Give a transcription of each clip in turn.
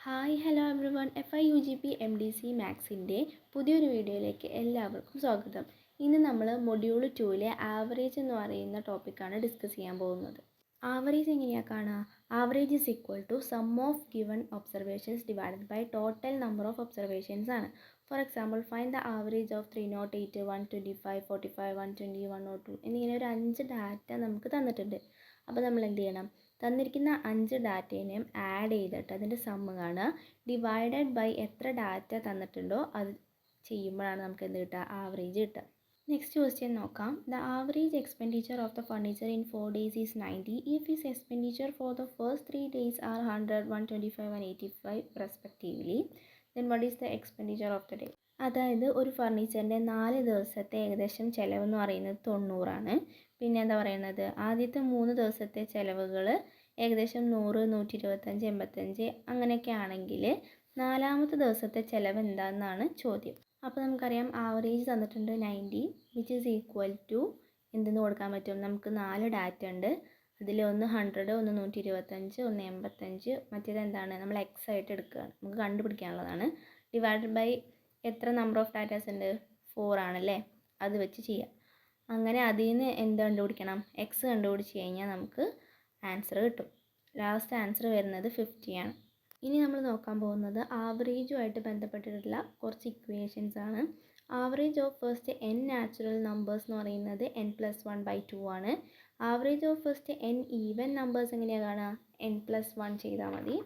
Hi hello every one FIUGP MDC മാത്സിൻ്റെ പുതിയൊരു വീഡിയോയിലേക്ക് എല്ലാവർക്കും സ്വാഗതം. ഇന്ന് നമ്മൾ മൊഡ്യൂൾ 2-ലെ ആവറേജ് എന്ന് പറയുന്ന ടോപ്പിക്കാണ് ഡിസ്കസ് ചെയ്യാൻ പോകുന്നത്. ആവറേജ് എങ്ങനെയാണ് കാണുക? Average is equal to sum of given observations divided by total number of observations ആണ്. For example find the average of 308, 125, 45, 120, 102 എന്നിങ്ങനെ ഒരു 5 ഡാറ്റ നമുക്ക് തന്നിട്ടുണ്ട്. അപ്പോൾ നമ്മൾ എന്ത് ചെയ്യണം? തന്നിരിക്കുന്ന 5 ഡാറ്റേനെയും ആഡ് ചെയ്തിട്ട് അതിൻ്റെ സമ്മ് കാണുക, ഡിവൈഡഡ് ബൈ എത്ര ഡാറ്റ തന്നിട്ടുണ്ടോ അത് ചെയ്യുമ്പോഴാണ് നമുക്ക് എന്ത് കിട്ടുക? ആവറേജ് കിട്ടുക. നെക്സ്റ്റ് ക്വസ്റ്റ്യൻ നോക്കാം. The average expenditure of the furniture in 4 days is 90. If his expenditure for the first 3 days are 100, 125, 185 respectively, then what is the expenditure of the day? അതായത് ഒരു ഫർണിച്ചറിൻ്റെ 4 ദിവസത്തെ ഏകദേശം ചിലവെന്ന് പറയുന്നത് 90 പിന്നെ എന്താ പറയുന്നത്, ആദ്യത്തെ 3 ദിവസത്തെ ചിലവുകൾ ഏകദേശം 100, 125, 85 അങ്ങനെയൊക്കെ ആണെങ്കിൽ നാലാമത്തെ ദിവസത്തെ ചിലവ് എന്താണെന്നാണ് ചോദ്യം. അപ്പോൾ നമുക്കറിയാം ആവറേജ് തന്നിട്ടുണ്ട് 90, വിച്ച് ഈസ് ഈക്വൽ ടു എന്തെന്ന് കൊടുക്കാൻ പറ്റും? നമുക്ക് 4 ഡാറ്റ ഉണ്ട്. അതിൽ ഒന്ന് 100, ഒന്ന് 125, ഒന്ന് 85, മറ്റേത് എന്താണ് നമ്മൾ എക്സ് ആയിട്ട് എടുക്കുകയാണ്, നമുക്ക് കണ്ടുപിടിക്കാനുള്ളതാണ്. ഡിവൈഡഡ് ബൈ എത്ര നമ്പർ ഓഫ് ഡാറ്റാസ് ഉണ്ട്? 4 ആണല്ലേ, അത് വെച്ച് ചെയ്യാം. അങ്ങനെ അതിൽ നിന്ന് എന്ത് കണ്ടുപിടിക്കണം? എക്സ് കണ്ടുപിടിച്ച് കഴിഞ്ഞാൽ നമുക്ക് ആൻസർ കിട്ടും. ലാസ്റ്റ് ആൻസർ വരുന്നത് 50 ആണ്. ഇനി നമ്മൾ നോക്കാൻ പോകുന്നത് ആവറേജുമായിട്ട് ബന്ധപ്പെട്ടിട്ടുള്ള കുറച്ച് ഇക്വേഷൻസ് ആണ്. Average of first n natural numbers എന്ന് പറയുന്നത് n+1/2 ആണ്. Average of first n even numbers എങ്ങനെയാണ് കാണുക? n+1 ചെയ്താൽ മതി.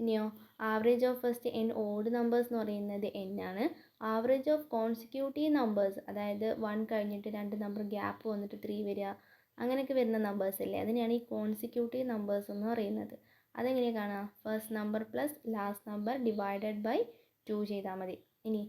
ഇനിയോ average of first n odd numbers എന്ന് പറയുന്നത് n ആണ്. ആവറേജ് ഓഫ് കോൺസിക്യൂട്ടീവ് നമ്പേഴ്സ്, അതായത് 1 കഴിഞ്ഞിട്ട് 2 നമ്പർ ഗ്യാപ്പ് വന്നിട്ട് 3 വരിക, അങ്ങനെയൊക്കെ വരുന്ന നമ്പേഴ്സ് അല്ലേ, അതിനെയാണ് ഈ കോൺസിക്യൂട്ടീവ് നമ്പേഴ്സ് എന്ന് പറയുന്നത്. അതെങ്ങനെയാണ് കാണുക? First number plus last number divided by 2 ചെയ്താൽ മതി. ഇനി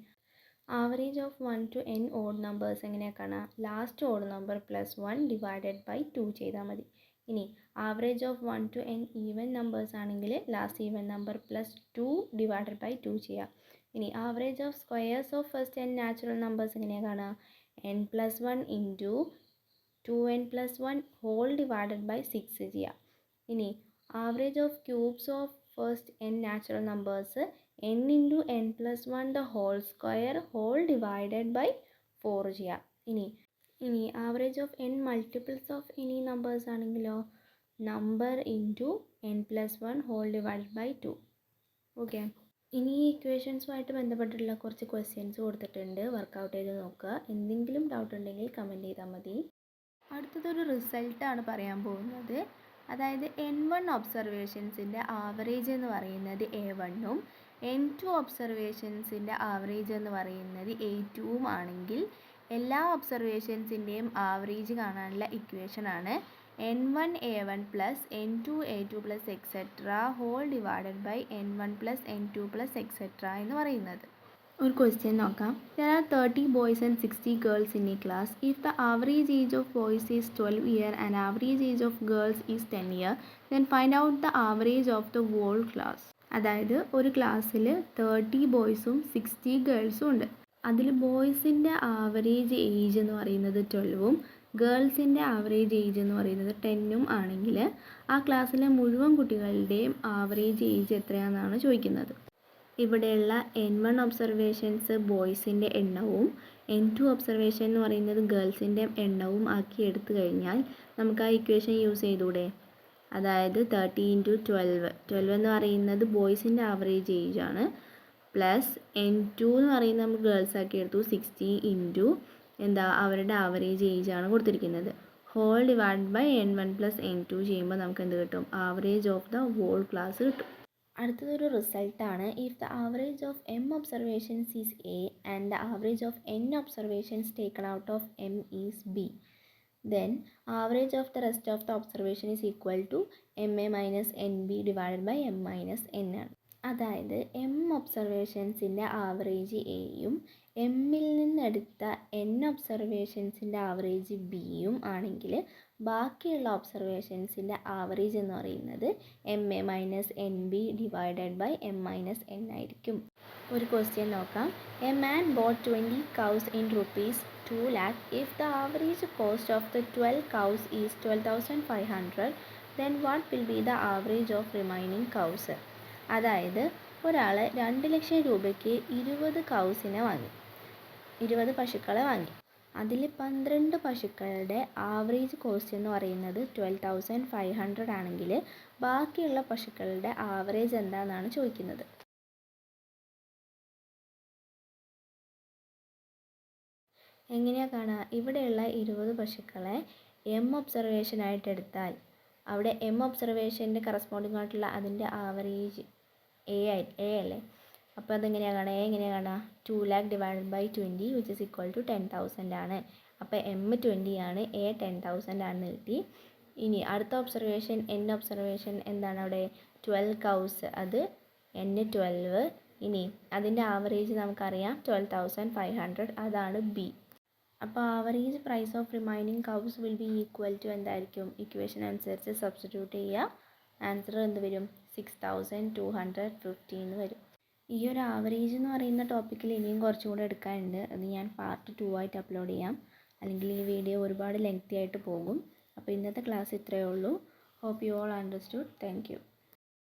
average of 1 to n odd numbers എങ്ങനെയാണ് കാണുക? Last odd number plus 1 divided by 2 ചെയ്താൽ മതി. ഇനി average of 1 to n even numbers ആണെങ്കിൽ last even number plus 2 divided by 2 ചെയ്യാം. ഇനി average of squares of first n natural numbers എങ്ങനെയാണ് കാണുക? n+1 into 2n+1 whole divided by 6 ചെയ്യാം. ഇനി average of cubes of first n natural numbers n into n+1 the whole square whole divided by 4 ചെയ്യാം. ഇനി average of n multiples of any numbers ആണെങ്കിലോ number into n+1 whole divided by 2. Okay, ഇനി ഈ ഇക്വേഷൻസുമായിട്ട് ബന്ധപ്പെട്ടിട്ടുള്ള കുറച്ച് questions കൊടുത്തിട്ടുണ്ട്, workout ചെയ്ത് നോക്കുക. എന്തെങ്കിലും ഡൗട്ട് ഉണ്ടെങ്കിൽ കമൻറ്റ് ചെയ്താൽ മതി. അടുത്തതൊരു റിസൾട്ടാണ് പറയാൻ പോകുന്നത്. അതായത് n1 ഒബ്സർവേഷൻസിൻ്റെ ആവറേജ് എന്ന് പറയുന്നത് A1ഉം n2 ഒബ്സർവേഷൻസിൻ്റെ ആവറേജ് എന്ന് പറയുന്നത് A2ഉം ആണെങ്കിൽ എല്ലാ ഒബ്സർവേഷൻസിൻ്റെയും ആവറേജ് കാണാനുള്ള ഇക്വേഷനാണ് n1 A1 plus n2 A2 plus etcetera whole divided by n1 plus n2 plus etcetera എന്ന് പറയുന്നത്. ഒരു ക്വസ്റ്റ്യൻ നോക്കാം. There are 30 boys and 60 girls in a class. If the average age of boys is 12 years and average age of girls is 10 years, then find out the average of the whole class. അതായത് ഒരു ക്ലാസ്സിൽ 30 ബോയ്സും 60 ഗേൾസും ഉണ്ട്. അതിൽ ബോയ്സിൻ്റെ average age എന്ന് പറയുന്നത് 12ഉം ഗേൾസിൻ്റെ average age എന്ന് പറയുന്നത് 10ഉം ആണെങ്കിൽ ആ ക്ലാസ്സിലെ മുഴുവൻ കുട്ടികളുടെയും ആവറേജ് ഏജ് എത്രയാണെന്നാണ് ചോദിക്കുന്നത്. ഇവിടെയുള്ള n1 ഒബ്സർവേഷൻസ് ബോയ്സിൻ്റെ എണ്ണവും n2 ഒബ്സർവേഷൻ എന്ന് പറയുന്നത് ഗേൾസിൻ്റെ എണ്ണവും ആക്കി എടുത്തു കഴിഞ്ഞാൽ നമുക്ക് ആ ഇക്വേഷൻ യൂസ് ചെയ്തൂടെ? അതായത് 30 × 12 എന്ന് പറയുന്നത് ബോയ്സിൻ്റെ ആവറേജ് ഏജ് ആണ്, പ്ലസ് n2 എന്ന് പറയുന്നത് നമ്മൾ ഗേൾസ് ആക്കി എടുത്തു 60 ഇൻറ്റു അവരുടെ ആവറേജ് ഏജ് ആണ് കൊടുത്തിരിക്കുന്നത്, whole divide by n1 plus n2 ചെയ്യുമ്പോൾ നമുക്ക് എന്ത് കിട്ടും? Average of the whole class കിട്ടും. അടുത്തതൊരു റിസൾട്ടാണ്. If the average of m observations is A and the average of n observations taken out of m is B, then average of the rest of the observation is equal to ma minus nb divided by m minus n ആണ്. അതായത് m ഒബ്സർവേഷൻസിൻ്റെ average എയും എമ്മിൽ നിന്നെടുത്ത n ഒബ്സർവേഷൻസിൻ്റെ average ബിയും ആണെങ്കിൽ ബാക്കിയുള്ള ഒബ്സർവേഷൻസിൻ്റെ average എന്ന് പറയുന്നത് ma minus n B divided by m minus n ആയിരിക്കും. ഒരു ക്വസ്റ്റ്യൻ നോക്കാം. A man bought 20 cows in rupees 2 lakh. If the average cost of the 12 cows is 12,500, then what will be the average of remaining cows? അതായത് ഒരാൾ 2 ലക്ഷം രൂപയ്ക്ക് 20 കൗസിനെ വാങ്ങി, 20 പശുക്കളെ വാങ്ങി. അതിൽ 12 പശുക്കളുടെ ആവറേജ് കോസ്റ്റ് എന്ന് പറയുന്നത് 12,500 ആണെങ്കിൽ ബാക്കിയുള്ള പശുക്കളുടെ ആവറേജ് എന്താണെന്നാണ് ചോദിക്കുന്നത്. എങ്ങനെയാണ് കാണുക? ഇവിടെയുള്ള 20 പശുക്കളെ എം ഒബ്സർവേഷനായിട്ട് എടുത്താൽ അവിടെ എം ഒബ്സർവേഷൻ്റെ കറസ്പോണ്ടിങ് ആയിട്ടുള്ള അതിൻ്റെ ആവറേജ് എ അല്ലേ? അപ്പോൾ അതെങ്ങനെയാണ് കാണുക? എങ്ങനെയാണ് കാണുക? 2 lakh divided by 20 which is equal to 10,000 ആണ്. അപ്പോൾ എം 20 ആണ്, എ 10,000 ആണെന്ന് കിട്ടി. ഇനി അടുത്ത ഒബ്സർവേഷൻ എൻ ഒബ്സർവേഷൻ എന്താണ്? അവിടെ 12 കൗസ്, അത് എൻ 12. ഇനി അതിൻ്റെ ആവറേജ് നമുക്കറിയാം 12,500, അതാണ് ബി. അപ്പോൾ average price of remaining cows will be equal to എന്തായിരിക്കും? ഇക്വേഷൻ അനുസരിച്ച് സബ്സ്റ്റിറ്റ്യൂട്ട് ചെയ്യുക. ആൻസർ എന്ത് വരും? 6,215 വരും. ഈ ഒരു ആവറേജ് എന്ന് പറയുന്ന ടോപ്പിക്കിൽ ഇനിയും കുറച്ചും കൂടെ എടുക്കാനുണ്ട്. അത് ഞാൻ പാർട്ട് 2 ആയിട്ട് അപ്ലോഡ് ചെയ്യാം, അല്ലെങ്കിൽ ഈ വീഡിയോ ഒരുപാട് ലെങ്തി ആയിട്ട് പോകും. അപ്പോൾ ഇന്നത്തെ ക്ലാസ് ഇത്രയേ ഉള്ളൂ. Hope you all understood. Thank U.